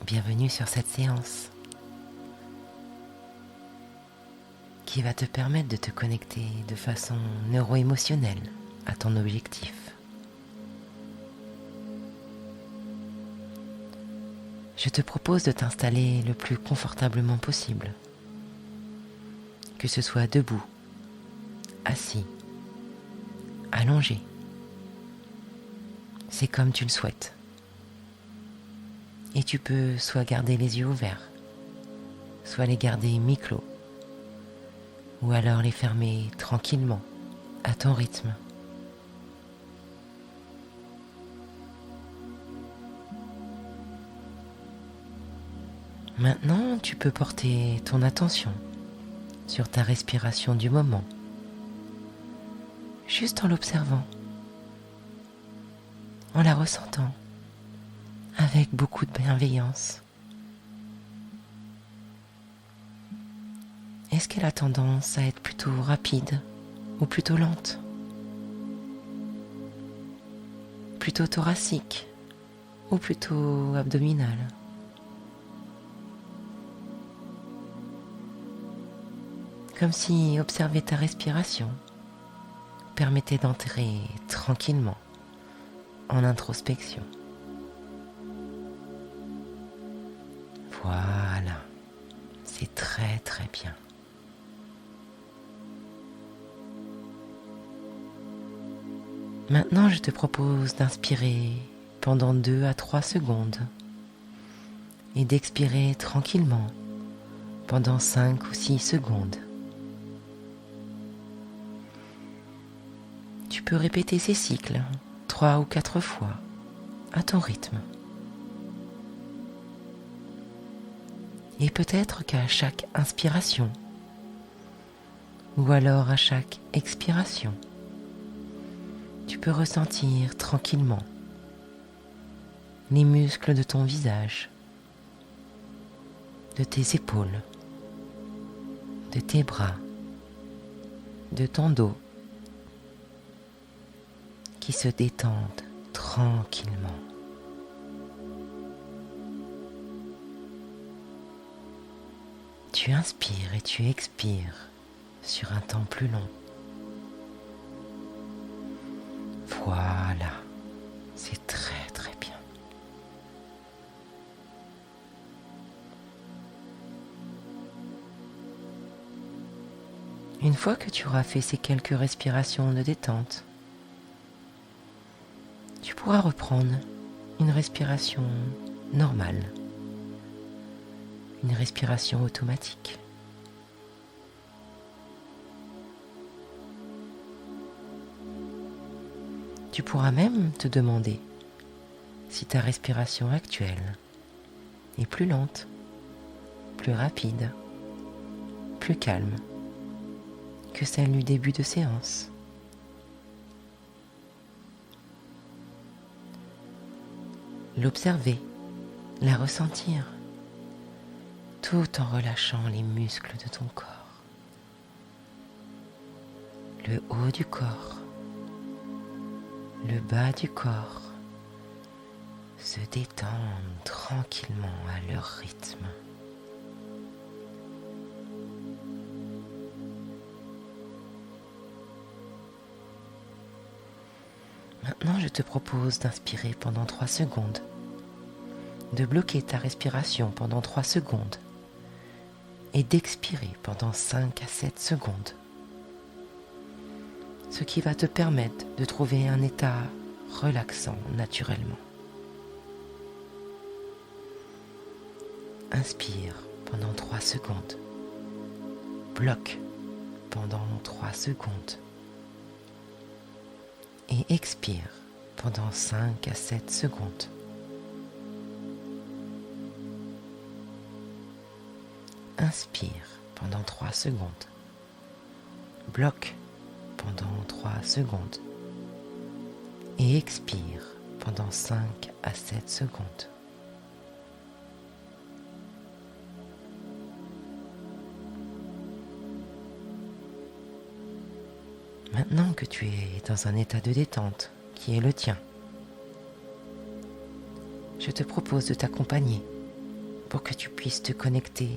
bienvenue sur cette séance qui va te permettre de te connecter de façon neuro-émotionnelle à ton objectif. Je te propose de t'installer le plus confortablement possible, que ce soit debout, assis, allongé. C'est comme tu le souhaites. Et tu peux soit garder les yeux ouverts, soit les garder mi-clos, ou alors les fermer tranquillement, à ton rythme. Maintenant, tu peux porter ton attention sur ta respiration du moment, juste en l'observant, en la ressentant, avec beaucoup de bienveillance. Est-ce qu'elle a tendance à être plutôt rapide ou plutôt lente? Plutôt thoracique ou plutôt abdominale? Comme si observer ta respiration permettait d'entrer tranquillement en introspection. Voilà, c'est très très bien. Maintenant, je te propose d'inspirer pendant 2 à 3 secondes et d'expirer tranquillement pendant 5 ou 6 secondes. Tu peux répéter ces cycles 3 ou 4 fois à ton rythme. Et peut-être qu'à chaque inspiration ou alors à chaque expiration, tu peux ressentir tranquillement les muscles de ton visage, de tes épaules, de tes bras, de ton dos qui se détendent tranquillement. Tu inspires et tu expires sur un temps plus long. Voilà, c'est très très bien. Une fois que tu auras fait ces quelques respirations de détente, tu pourras reprendre une respiration normale, une respiration automatique. Tu pourras même te demander si ta respiration actuelle est plus lente, plus rapide, plus calme que celle du début de séance. L'observer, la ressentir, tout en relâchant les muscles de ton corps. Le haut du corps, le bas du corps se détendent tranquillement à leur rythme. Maintenant, je te propose d'inspirer pendant 3 secondes, de bloquer ta respiration pendant 3 secondes et d'expirer pendant 5 à 7 secondes. Ce qui va te permettre de trouver un état relaxant naturellement. Inspire pendant 3 secondes. Bloque pendant 3 secondes. Et expire pendant 5 à 7 secondes. Inspire pendant 3 secondes. Bloque pendant 3 secondes. Et expire pendant 5 à 7 secondes. Maintenant que tu es dans un état de détente qui est le tien, je te propose de t'accompagner pour que tu puisses te connecter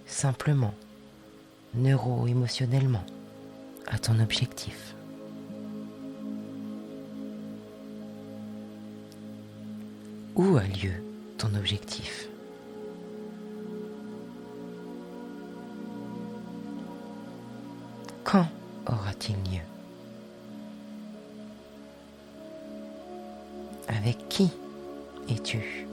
simplement, neuro-émotionnellement, à ton objectif. Où a lieu ton objectif ? Quand aura-t-il lieu ? Avec qui es-tu ?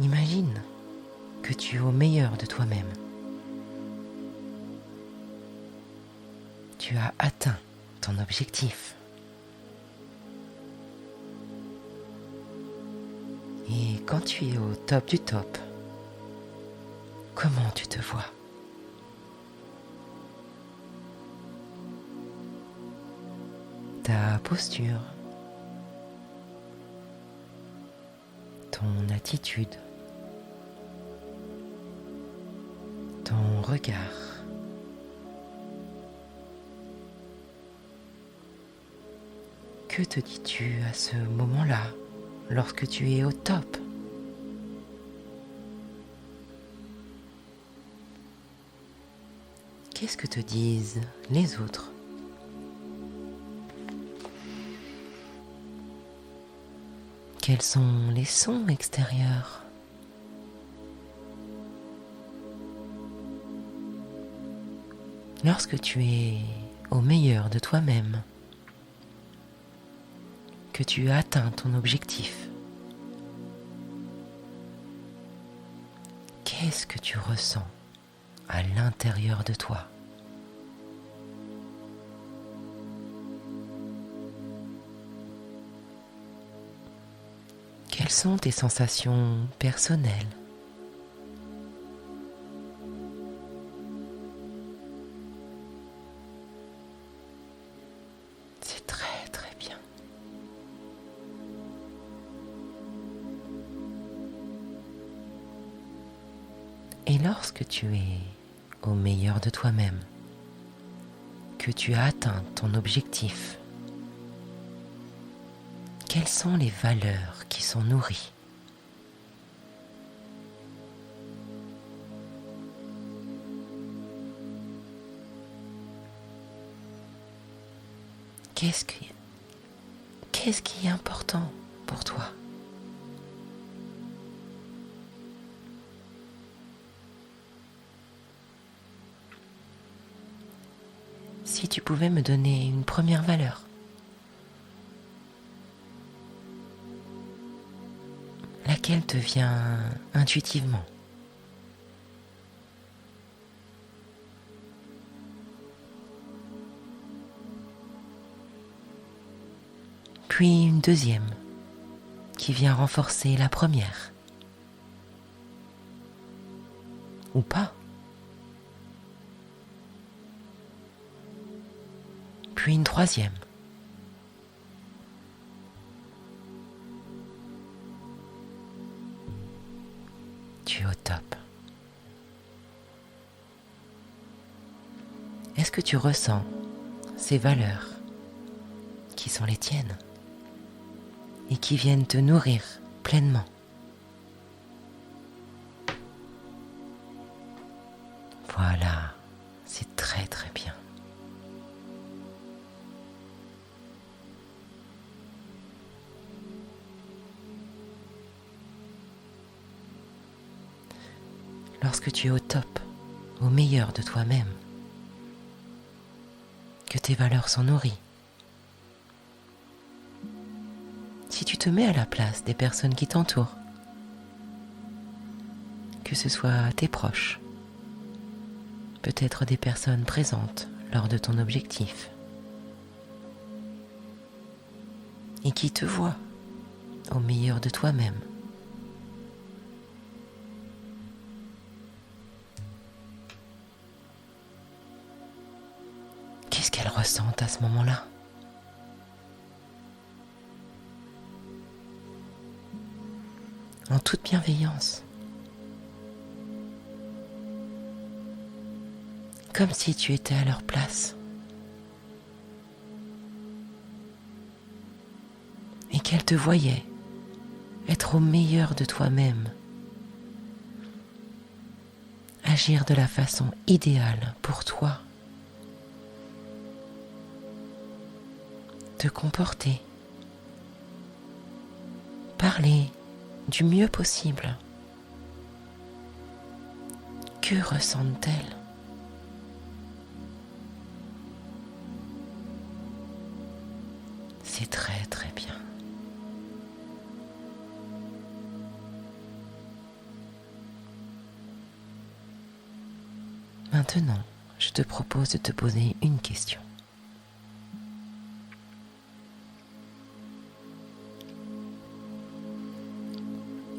Imagine que tu es au meilleur de toi-même. Tu as atteint ton objectif. Et quand tu es au top du top, comment tu te vois ? Ta posture, ton attitude, ton regard. Que te dis-tu à ce moment-là, lorsque tu es au top ? Qu'est-ce que te disent les autres ? Quels sont les sons extérieurs ? Lorsque tu es au meilleur de toi-même, que tu as atteint ton objectif, qu'est-ce que tu ressens à l'intérieur de toi ? Quelles sont tes sensations personnelles ? C'est très très bien. Et lorsque tu es au meilleur de toi-même, que tu as atteint ton objectif, quelles sont les valeurs qui sont nourries ? Qu'est-ce qui est important pour toi ? Si tu pouvais me donner une première valeur, laquelle te vient intuitivement ? Puis une deuxième qui vient renforcer la première. Ou pas. Puis une troisième. Tu es au top. Est-ce que tu ressens ces valeurs qui sont les tiennes et qui viennent te nourrir pleinement ? Voilà, c'est très très bien. Lorsque tu es au top, au meilleur de toi-même, que tes valeurs sont nourries, si tu te mets à la place des personnes qui t'entourent, que ce soit tes proches, peut-être des personnes présentes lors de ton objectif, et qui te voient au meilleur de toi-même, qu'est-ce qu'elles ressentent à ce moment-là ? En toute bienveillance. Comme si tu étais à leur place. qu'elle te voyait être au meilleur de toi-même, agir de la façon idéale pour toi, te comporter, parler du mieux possible. Que ressentent-elles ? C'est très très bien. Maintenant, je te propose de te poser une question.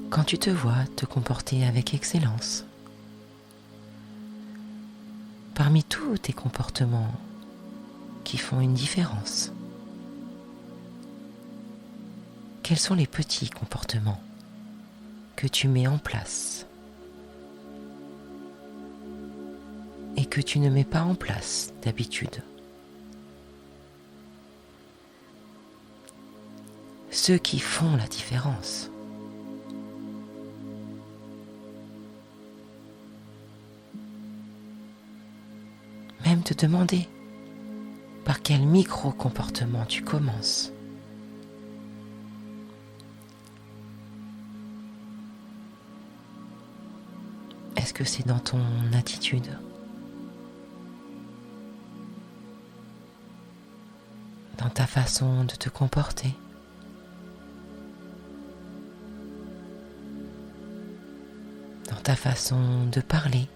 Quand tu te vois te comporter avec excellence, parmi tous tes comportements qui font une différence, quels sont les petits comportements que tu mets en place et que tu ne mets pas en place d'habitude? Ceux qui font la différence. Même te demander par quel micro-comportement tu commences. Est-ce que c'est dans ton attitude ? Dans ta façon de te comporter ? Dans ta façon de parler ?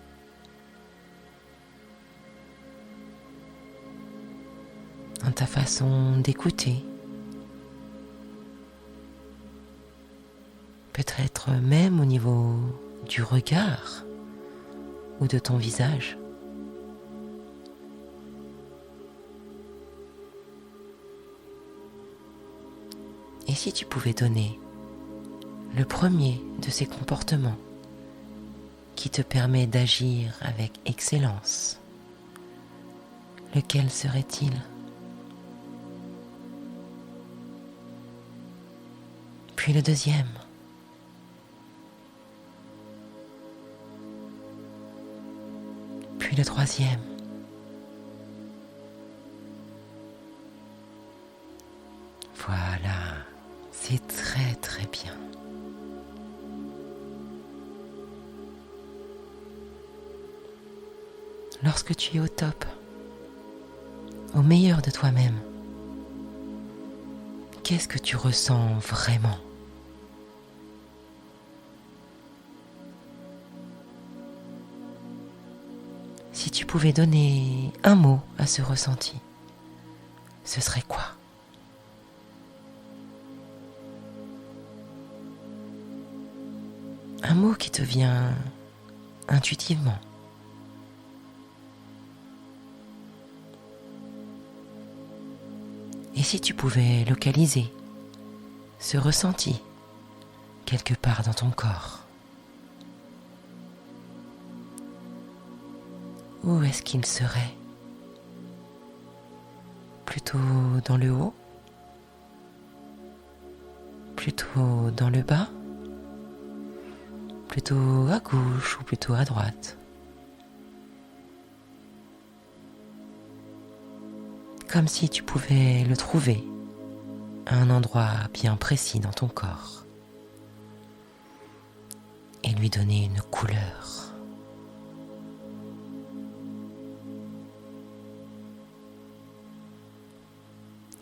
Dans ta façon d'écouter ? Peut-être même au niveau du regard ou de ton visage. Et si tu pouvais donner le premier de ces comportements qui te permet d'agir avec excellence, lequel serait-il ? Puis le deuxième. Puis le troisième. Voilà, c'est très très bien. Lorsque tu es au top, au meilleur de toi-même, qu'est-ce que tu ressens vraiment ? Si tu pouvais donner un mot à ce ressenti, ce serait quoi ? Un mot qui te vient intuitivement. Et si tu pouvais localiser ce ressenti quelque part dans ton corps, où est-ce qu'il serait ? Plutôt dans le haut ? Plutôt dans le bas ? Plutôt à gauche ou plutôt à droite ? Comme si tu pouvais le trouver à un endroit bien précis dans ton corps et lui donner une couleur.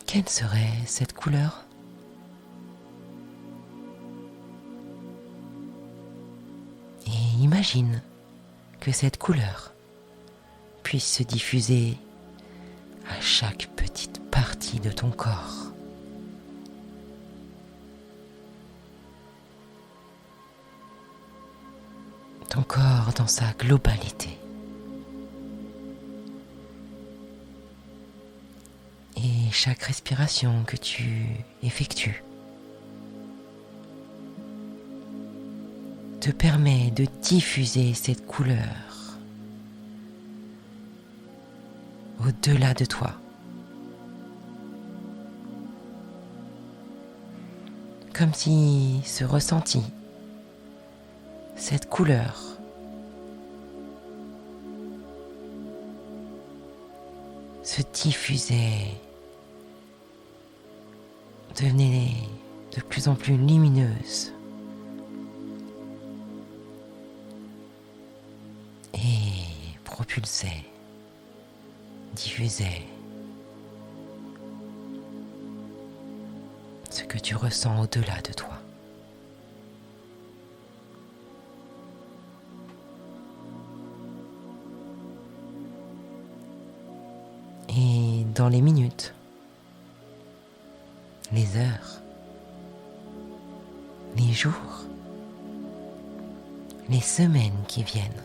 Quelle serait cette couleur ? Et imagine que cette couleur puisse se diffuser à chaque petite partie de ton corps. Ton corps dans sa globalité. Et chaque respiration que tu effectues te permet de diffuser cette couleur au-delà de toi. Comme si ce ressenti, cette couleur, se diffusait, devenait de plus en plus lumineuse et propulsait, diffusait ce que tu ressens au-delà de toi. Et dans les minutes, les heures, les jours, les semaines qui viennent,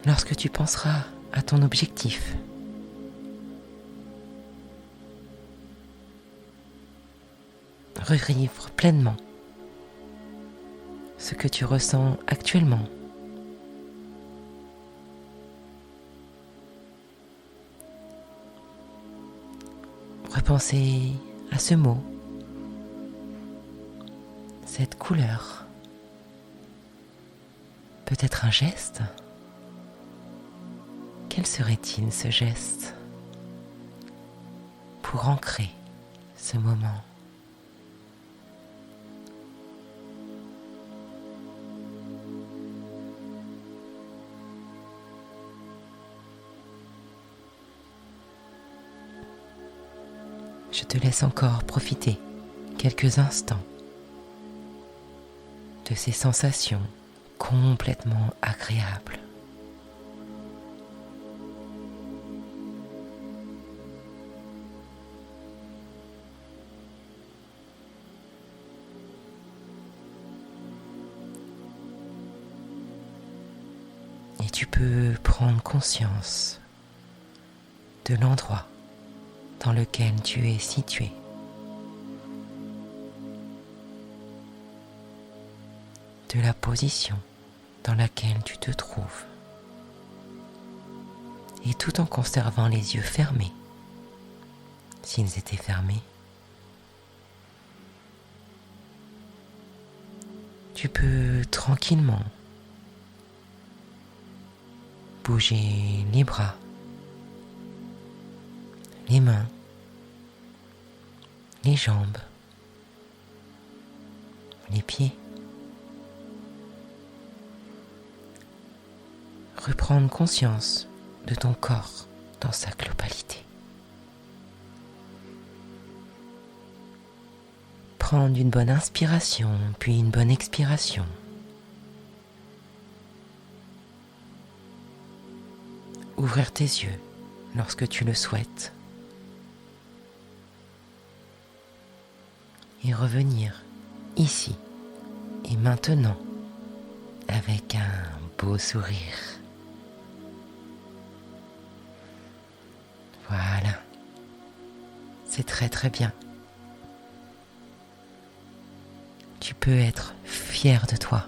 lorsque tu penseras à ton objectif, revivre pleinement ce que tu ressens actuellement. Repensez à ce mot, cette couleur, peut-être un geste. Quel serait-il ce geste pour ancrer ce moment ? Je te laisse encore profiter quelques instants de ces sensations complètement agréables. Et tu peux prendre conscience de l'endroit dans lequel tu es situé. De la position dans laquelle tu te trouves. Et tout en conservant les yeux fermés, s'ils étaient fermés, tu peux tranquillement bouger les bras, les mains, les jambes, les pieds. Reprendre conscience de ton corps dans sa globalité. Prendre une bonne inspiration, puis une bonne expiration. Ouvrir tes yeux lorsque tu le souhaites. Et revenir ici et maintenant avec un beau sourire. Voilà, c'est très très bien. Tu peux être fier de toi.